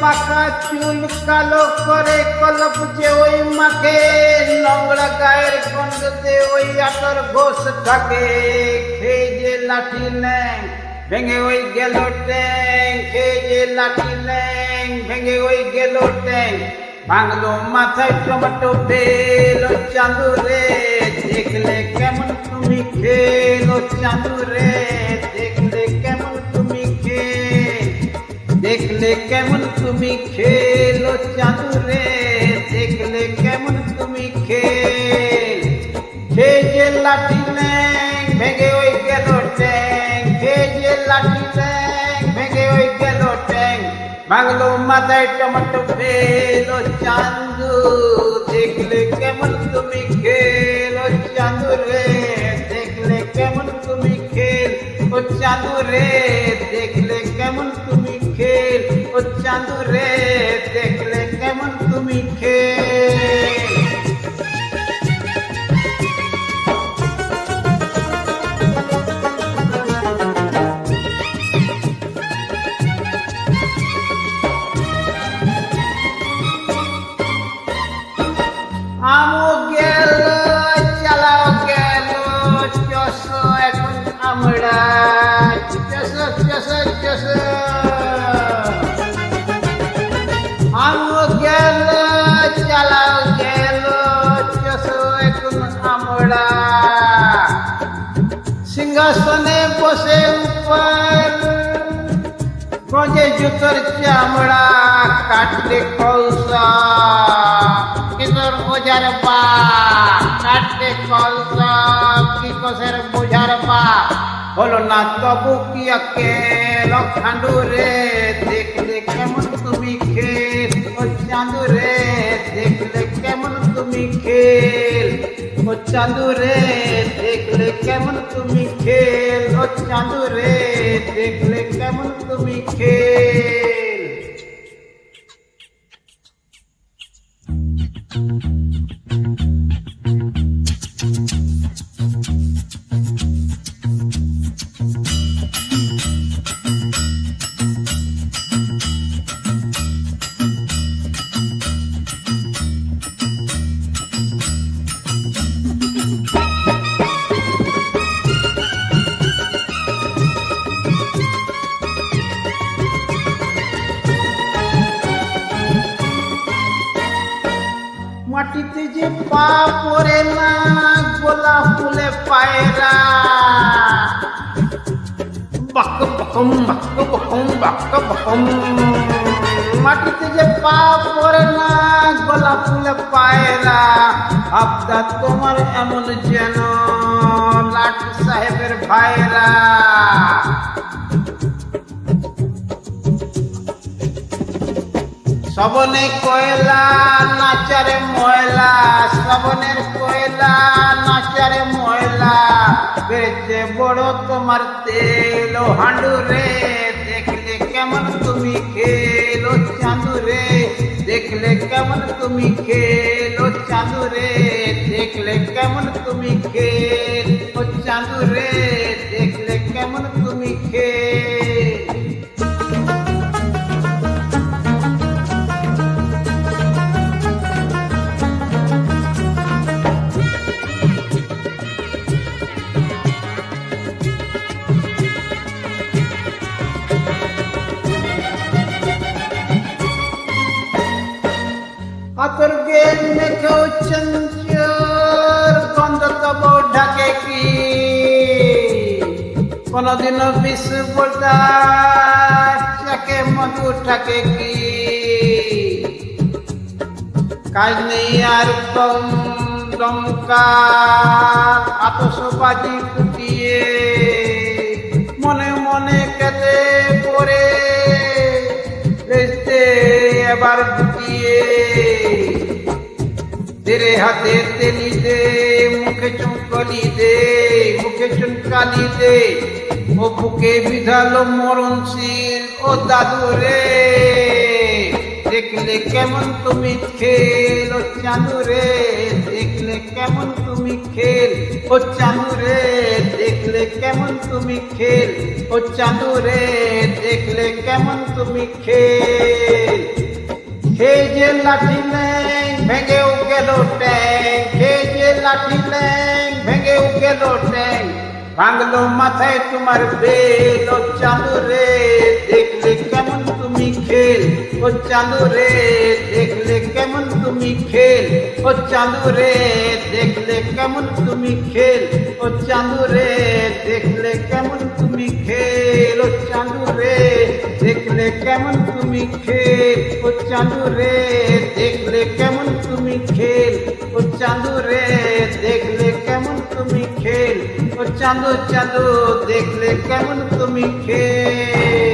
পাকা চুল কালো করে কলপ যে ওই মাকে, নোংরা গায়ের গন্ধতে ওই আতর ঘোষ থাকে। খেয়ে যে লাঠি ল্যাং ভেঙে ওই গেল ট্যাং, খেয়ে যে লাঠি ল্যাং ভেঙে ওই গেল ট্যাং। ভাঙলো মাথায় টমেটো বেল, ও চাঁদু রে দেখলে কেমন তুমি খেল, ও চাঁদু রে দেখলে কেমন তুমি খেল, দেখলে কেমন তুমি খেল, ও চাঁদু রে দেখলে কেমন তুমি খেল। খেয়ে যে লাঠি ল্যাং ভেঙে ওই গেল ট্যাং, খেয়ে যে লাঠি ল্যাং ভেঙে ওই গেল ট্যাং। ভাঙলো মাথায় টমেটো বেল, ও চাঁদু দেখলে কেমন তুমি খেল, ও চাঁদু রে দেখলে কেমন তুমি খেল, ও চাঁদু রে দেখলে কেমন তুমি খেল, ও চাঁদু রে দেখলে কেমন তুমি খেল। আমও গেল চালাও গেল চস, এখন আমরা চস চস চস। আমও গেল চালাও গেল চস, এখন আমরা সিংহাসনে বসে উপর গজে জুতোর চামড়া কাটলে কলসা, কিশোর বোঝার পা কাটলে কলসা, কিশোর বোঝার পা। বলো না তবু কি আকেল, ও খান্ডু রে দেখলে কেমন তুমি খেল, ও চাঁদু রে দেখলে কেমন তুমি খেল, ও চাঁদু রে দেখলে কেমন তুমি খেল, ও চাঁদু রে দেখলে কেমন তুমি খেল। মাটিতে যে পা পড়ে না গোলাপ ফুলে পায়রা, বাক বকম বাক বকম বাক বকম। মাটিতে যে পা পড়ে না গোলাপ ফুলে পায়রা, আবদা তোমার এমন যেন লাট সাহেবের ভাইরা। শ্রবণে কয়লা নাচারে ময়লা, শ্রবণের কয়লা নাচারে ময়লা। বেড়েছে বড় তোমার তেল, ও হাঁডু রে দেখলে কেমন তুমি খেল, ও চাঁদু রে দেখলে কেমন তুমি খেল, ও চাঁদু রে দেখলে কেমন তুমি খেল, ও চাঁদু রে দেখলে কেমন তুমি খেল। আতর গেল মেখেও চঞ্চর গন্ধ তব ঢাকে কি, কোনদিনও বিষ বলতা চাকে মধু ঠাকে কি। কাজ নেই আর কম দমকা আতশবাজি ফুটিয়ে, মনে মনে কেটে পড়ে বেচতে এবার গুটিয়ে। তেরে হাতে তেলি দে মুখে চুনকালি দে, মুখে চুনকালি দে। ও বুকে বিধালো মরণশীল, ও দাদু রে দেখলে কেমন তুমি খেল, ও চাঁদু রে দেখলে কেমন তুমি খেল, ও চাঁদু রে দেখলে কেমন তুমি খেল, ও চাঁদু রে দেখলে কেমন তুমি খেল। খেয়ে যে লাঠি ল্যাং ভেঙেও গেল ট্যাং, খেয়ে যে লাঠি ল্যাং ভেঙেও গেল ট্যাং, ভাঙলো মাথায় তোমার বেল, ও চাঁদু রে দেখলে কেমন তুমি খেল, ও চাঁদু রে দেখলে কেমন তুমি খেল, ও চাঁদু রে দেখলে কেমন তুমি খেল, ও চাঁদু রে দেখলে কেমন তুমি খেল, ও চাঁদু রে দেখলে কেমন তুমি খেল, ও চাঁদু রে দেখলে কেমন তুমি খেল, ও চাঁদু রে দেখলে কেমন তুমি খেল, ও চাঁদু চাঁদু দেখলে কেমন তুমি খেল।